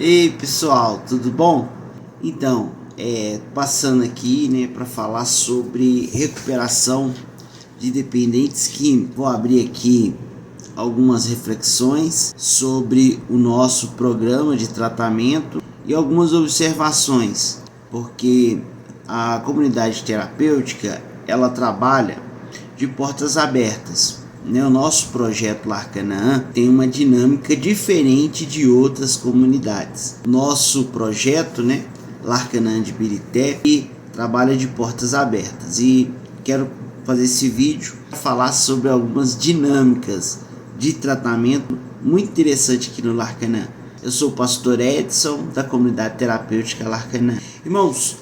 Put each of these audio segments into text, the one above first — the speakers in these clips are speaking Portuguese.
Ei pessoal, tudo bom? Então, passando aqui, né, para falar sobre recuperação de dependentes químicos. Vou abrir aqui algumas reflexões sobre o nosso programa de tratamento e algumas observações, porque a comunidade terapêutica ela trabalha de portas abertas. O nosso projeto Lar Canaã tem uma dinâmica diferente de outras comunidades. Nosso projeto, Lar Canaã de Birité, trabalha de portas abertas e quero fazer esse vídeo para falar sobre algumas dinâmicas de tratamento muito interessante aqui no Lar Canaã. Eu sou o pastor Edson, da comunidade terapêutica Lar Canaã. Irmãos,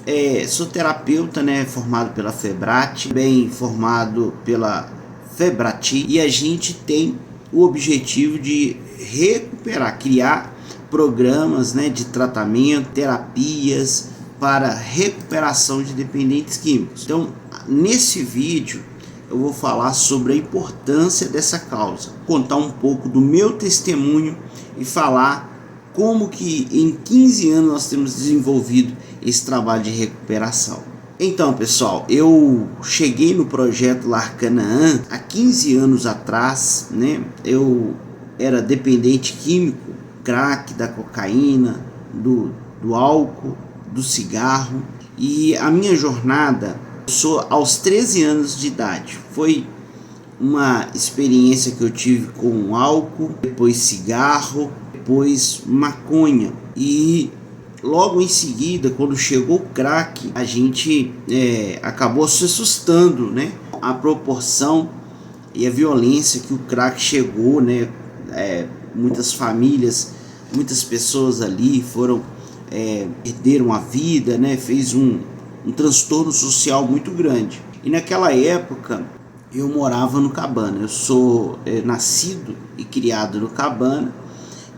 sou terapeuta, formado pela Febrate, bem formado pela Febrati, e a gente tem o objetivo de recuperar, criar programas de tratamento, terapias para recuperação de dependentes químicos. Então, nesse vídeo eu vou falar sobre a importância dessa causa, contar um pouco do meu testemunho e falar como que em 15 anos nós temos desenvolvido esse trabalho de recuperação. Então pessoal, eu cheguei no projeto Lar Canaã há 15 anos atrás, Eu era dependente químico, crack, da cocaína, do álcool, do cigarro, e a minha jornada começou aos 13 anos de idade. Foi uma experiência que eu tive com álcool, depois cigarro, depois maconha, e logo em seguida, quando chegou o crack, a gente acabou se assustando, a proporção e a violência que o crack chegou, muitas famílias, muitas pessoas ali perderam a vida, fez um transtorno social muito grande. E naquela época eu morava no Cabana. Eu sou nascido e criado no Cabana,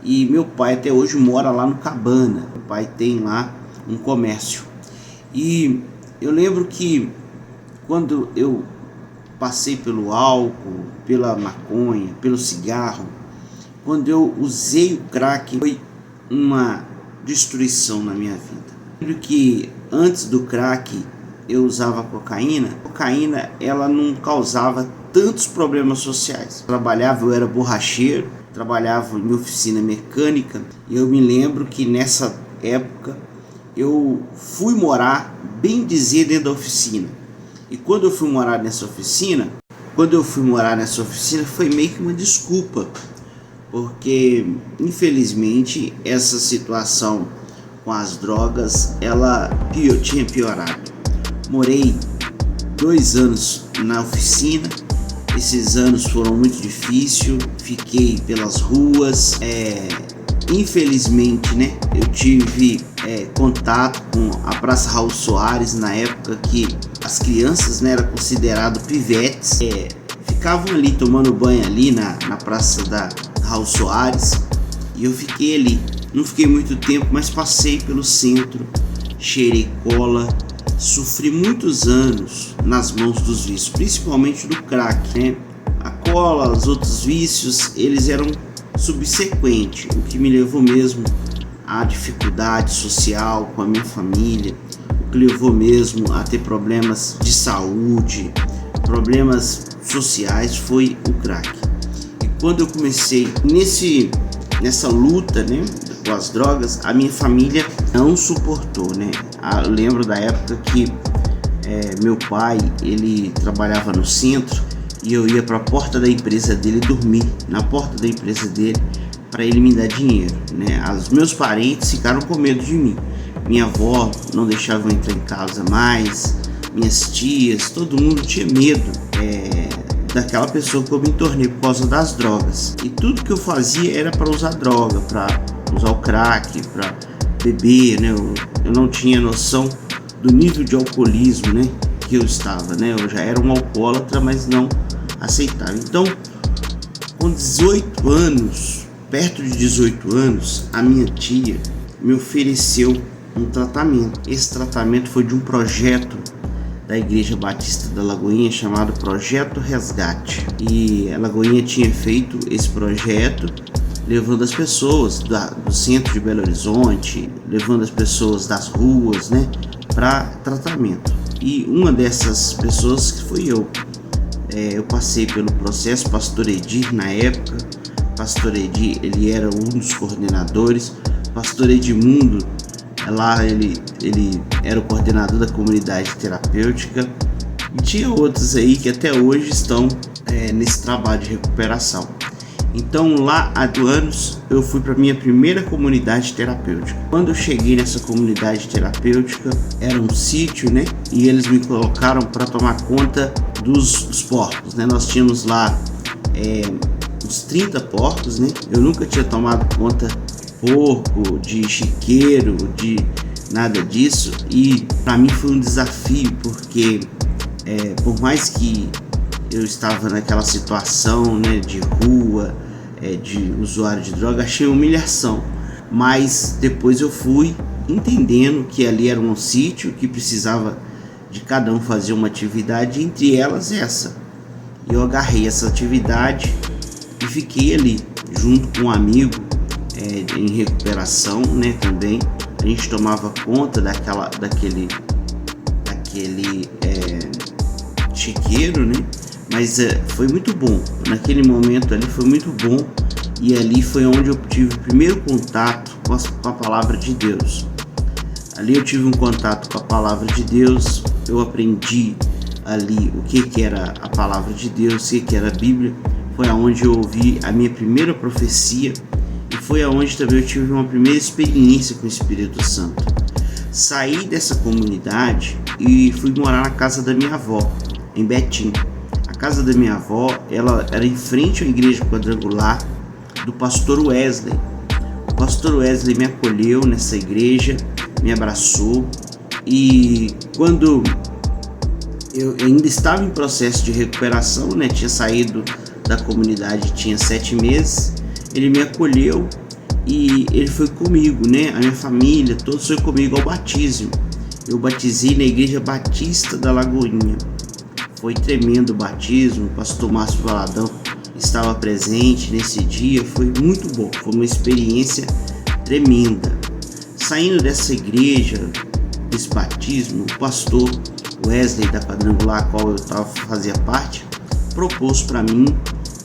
e meu pai até hoje mora lá no Cabana. Meu pai tem lá um comércio. E eu lembro que quando eu passei pelo álcool, pela maconha, pelo cigarro, quando eu usei o crack, foi uma destruição na minha vida. Eu lembro que antes do crack eu usava cocaína. A cocaína ela não causava tantos problemas sociais. Eu era borracheiro, trabalhava em oficina mecânica, e eu me lembro que nessa época eu fui morar, bem dizer, dentro da oficina. E quando eu fui morar nessa oficina, foi meio que uma desculpa, porque infelizmente essa situação com as drogas ela tinha piorado. Morei 2 anos na oficina. Esses anos foram muito difíceis, fiquei pelas ruas, infelizmente, eu tive contato com a Praça Raul Soares, na época que as crianças eram consideradas pivetes, ficavam ali tomando banho ali na Praça da Raul Soares, e eu fiquei ali, não fiquei muito tempo, mas passei pelo centro, cheirei cola, sofri muitos anos nas mãos dos vícios, principalmente do crack, A cola, os outros vícios, eles eram subsequentes, o que me levou mesmo à dificuldade social com a minha família, o que levou mesmo a ter problemas de saúde, problemas sociais, foi o crack. E quando eu comecei nessa luta, com as drogas, a minha família não suportou, Eu lembro da época que meu pai, ele trabalhava no centro, e eu ia para a porta da empresa dele dormir na porta da empresa dele para ele me dar dinheiro, Os meus parentes ficaram com medo de mim. Minha avó não deixava eu entrar em casa mais, minhas tias, todo mundo tinha medo daquela pessoa que eu me tornei por causa das drogas. E tudo que eu fazia era para usar droga, para usar o crack, para beber, Eu não tinha noção do nível de alcoolismo, que eu estava, Eu já era um alcoólatra, mas não aceitava. Então, com 18 anos, perto de 18 anos, a minha tia me ofereceu um tratamento. Esse tratamento foi de um projeto da Igreja Batista da Lagoinha chamado Projeto Resgate. E a Lagoinha tinha feito esse projeto, levando as pessoas do centro de Belo Horizonte, levando as pessoas das ruas, né, para tratamento. E uma dessas pessoas que fui eu. Eu passei pelo processo, pastor Edir na época. Pastor Edir, ele era um dos coordenadores. Pastor Edmundo, lá ele era o coordenador da comunidade terapêutica. E tinha outros aí que até hoje estão nesse trabalho de recuperação. Então lá há anos eu fui para minha primeira comunidade terapêutica. Quando eu cheguei nessa comunidade terapêutica, era um sítio, né? E eles me colocaram para tomar conta dos porcos, né? Nós tínhamos lá uns 30 porcos, né? Eu nunca tinha tomado conta de porco, de chiqueiro, de nada disso. E para mim foi um desafio, porque por mais que eu estava naquela situação, né, de rua, de usuário de droga, achei humilhação. Mas depois eu fui entendendo que ali era um sítio que precisava de cada um fazer uma atividade, entre elas essa. Eu agarrei essa atividade e fiquei ali, junto com um amigo em recuperação, né, também. A gente tomava conta daquele chiqueiro, né? Mas foi muito bom, naquele momento ali foi muito bom, e ali foi onde eu tive o primeiro contato com a palavra de Deus. Ali eu tive um contato com a palavra de Deus, eu aprendi ali o que era a palavra de Deus, o que era a Bíblia. Foi aonde eu ouvi a minha primeira profecia e foi aonde também eu tive uma primeira experiência com o Espírito Santo. Saí dessa comunidade e fui morar na casa da minha avó, em Betim. A casa da minha avó, ela era em frente à igreja quadrangular do pastor Wesley. O pastor Wesley me acolheu nessa igreja, me abraçou, e quando eu ainda estava em processo de recuperação, né, tinha saído da comunidade, tinha 7 meses, ele me acolheu e ele foi comigo, né, a minha família, todos foi comigo ao batismo. Eu batizei na Igreja Batista da Lagoinha. Foi tremendo o batismo, o pastor Márcio Valadão estava presente nesse dia, foi muito bom, foi uma experiência tremenda. Saindo dessa igreja, desse batismo, o pastor Wesley da quadrangular, a qual eu fazia parte, propôs para mim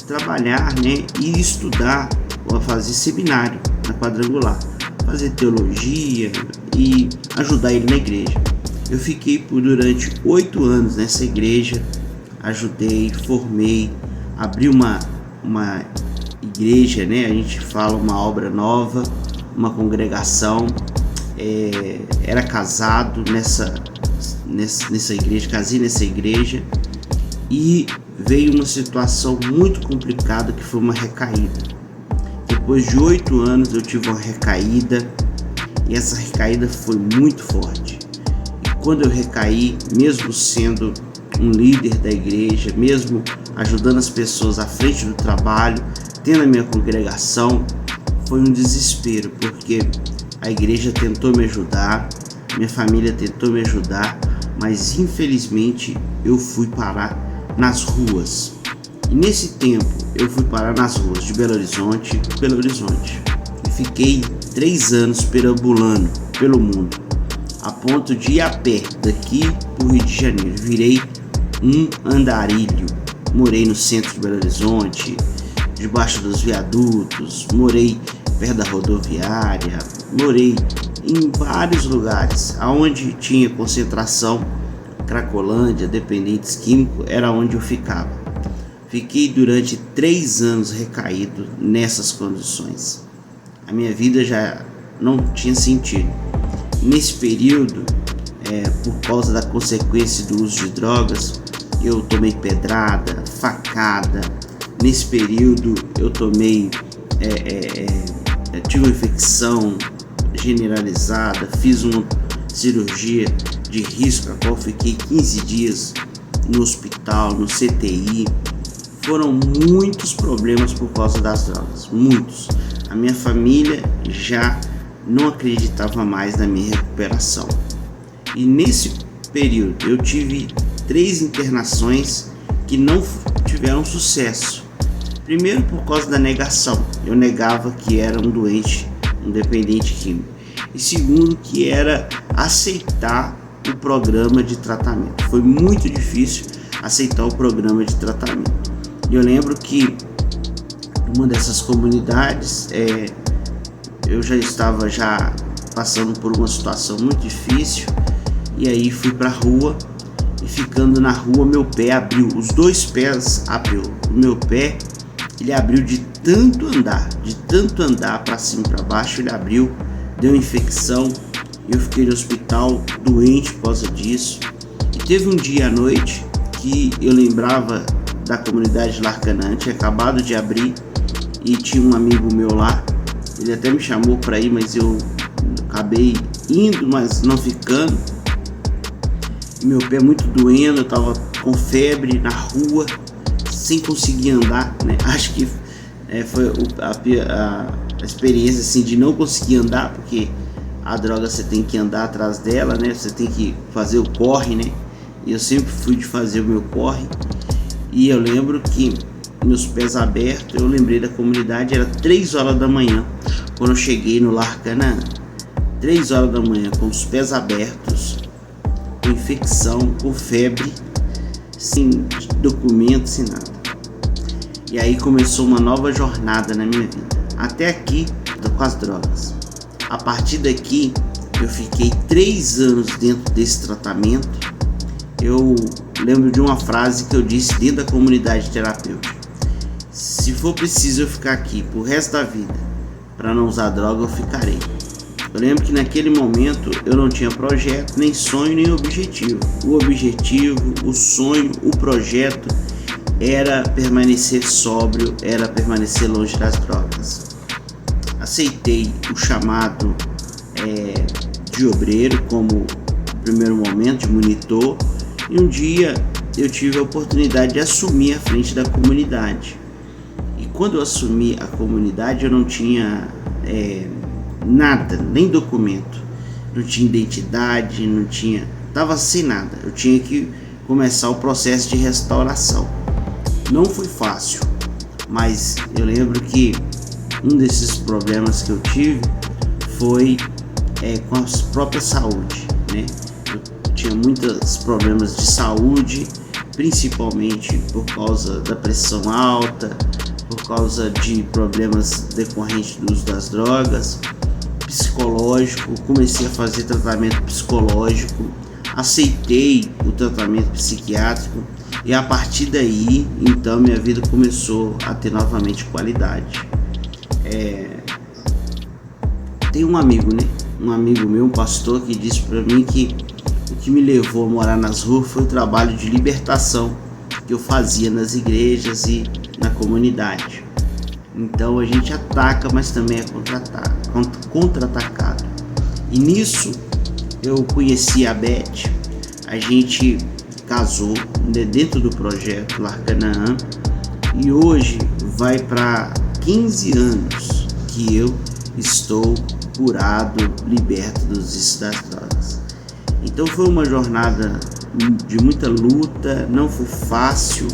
trabalhar, né, e estudar, ou fazer seminário na quadrangular, fazer teologia e ajudar ele na igreja. Eu fiquei durante 8 anos nessa igreja, ajudei, formei, abri uma igreja, né? A gente fala uma obra nova, uma congregação. Era casado nessa igreja, casei nessa igreja, e veio uma situação muito complicada que foi uma recaída. Depois de 8 anos eu tive uma recaída, e essa recaída foi muito forte. Quando eu recaí, mesmo sendo um líder da igreja, mesmo ajudando as pessoas à frente do trabalho, tendo a minha congregação, foi um desespero, porque a igreja tentou me ajudar, minha família tentou me ajudar, mas infelizmente eu fui parar nas ruas. E nesse tempo eu fui parar nas ruas de Belo Horizonte, e fiquei 3 anos perambulando pelo mundo, a ponto de ir a pé daqui para o Rio de Janeiro. Virei um andarilho. Morei no centro de Belo Horizonte, debaixo dos viadutos, morei perto da rodoviária, morei em vários lugares. Aonde tinha concentração, Cracolândia, dependentes químicos, era onde eu ficava. Fiquei durante 3 anos recaído nessas condições. A minha vida já não tinha sentido. Nesse período, por causa da consequência do uso de drogas, eu tomei pedrada, facada. Nesse período eu tive uma infecção generalizada, fiz uma cirurgia de risco, a qual fiquei 15 dias no hospital, no CTI. Foram muitos problemas por causa das drogas, muitos. A minha família já não acreditava mais na minha recuperação. E nesse período eu tive 3 internações que não tiveram sucesso. Primeiro, por causa da negação. Eu negava que era um doente, um dependente químico. E segundo, que era aceitar o programa de tratamento. Foi muito difícil aceitar o programa de tratamento. Eu lembro que uma dessas comunidades, eu já estava passando por uma situação muito difícil, e aí fui para a rua, e ficando na rua meu pé abriu, os dois pés abriu, o meu pé ele abriu de tanto andar para cima e para baixo, ele abriu, deu infecção, eu fiquei no hospital doente por causa disso. E teve um dia à noite que eu lembrava da comunidade Larcanã, tinha acabado de abrir e tinha um amigo meu lá, ele até me chamou para ir, mas eu acabei indo, mas não ficando. E meu pé muito doendo, eu tava com febre na rua, sem conseguir andar, né? Acho que foi a experiência assim, de não conseguir andar, porque a droga você tem que andar atrás dela, né? Você tem que fazer o corre, né? E eu sempre fui de fazer o meu corre. E eu lembro que meus pés abertos, eu lembrei da comunidade, era 3 horas da manhã, quando eu cheguei no Lar Canaã. 3 horas da manhã, com os pés abertos, com infecção, com febre, sem documento, sem nada. E aí começou uma nova jornada na minha vida. Até aqui, com as drogas. A partir daqui, eu fiquei 3 anos dentro desse tratamento. Eu lembro de uma frase que eu disse dentro da comunidade terapêutica: se for preciso eu ficar aqui pro resto da vida para não usar droga, eu ficarei. Eu lembro que naquele momento eu não tinha projeto, nem sonho, nem objetivo. O objetivo, o sonho, o projeto era permanecer sóbrio, era permanecer longe das drogas. Aceitei o chamado de obreiro como primeiro momento, de monitor, e um dia eu tive a oportunidade de assumir a frente da comunidade. E quando eu assumi a comunidade, eu não tinha nada, nem documento, não tinha identidade, estava sem nada. Eu tinha que começar o processo de restauração. Não foi fácil, mas eu lembro que um desses problemas que eu tive foi com a própria saúde, né? Eu tinha muitos problemas de saúde, principalmente por causa da pressão alta, por causa de problemas decorrentes do uso das drogas, psicológico. Comecei a fazer tratamento psicológico, aceitei o tratamento psiquiátrico, e a partir daí, então, minha vida começou a ter novamente qualidade. Tem um amigo, né? Um amigo meu, um pastor, que disse para mim que o que me levou a morar nas ruas foi o trabalho de libertação que eu fazia nas igrejas e na comunidade. Então a gente ataca, mas também é contra-atacado. E nisso eu conheci a Beth, a gente casou dentro do projeto Lar Canaã, e hoje vai para 15 anos que eu estou curado, liberto dos vícios das drogas. Então foi uma jornada de muita luta, não foi fácil,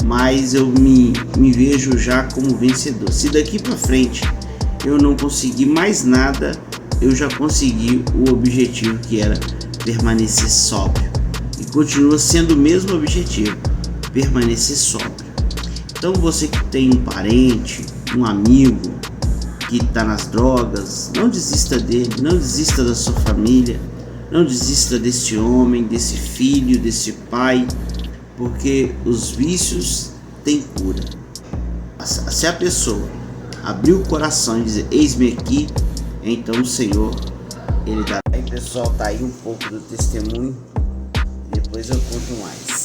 mas eu me vejo já como vencedor. Se daqui para frente eu não conseguir mais nada, eu já consegui o objetivo, que era permanecer sóbrio. E continua sendo o mesmo objetivo, permanecer sóbrio. Então você que tem um parente, um amigo que está nas drogas, não desista dele, não desista da sua família, não desista desse homem, desse filho, desse pai, porque os vícios têm cura. Se a pessoa abrir o coração e dizer: eis-me aqui, então o Senhor, Ele dá. Aí pessoal, tá aí um pouco do testemunho, depois eu conto mais.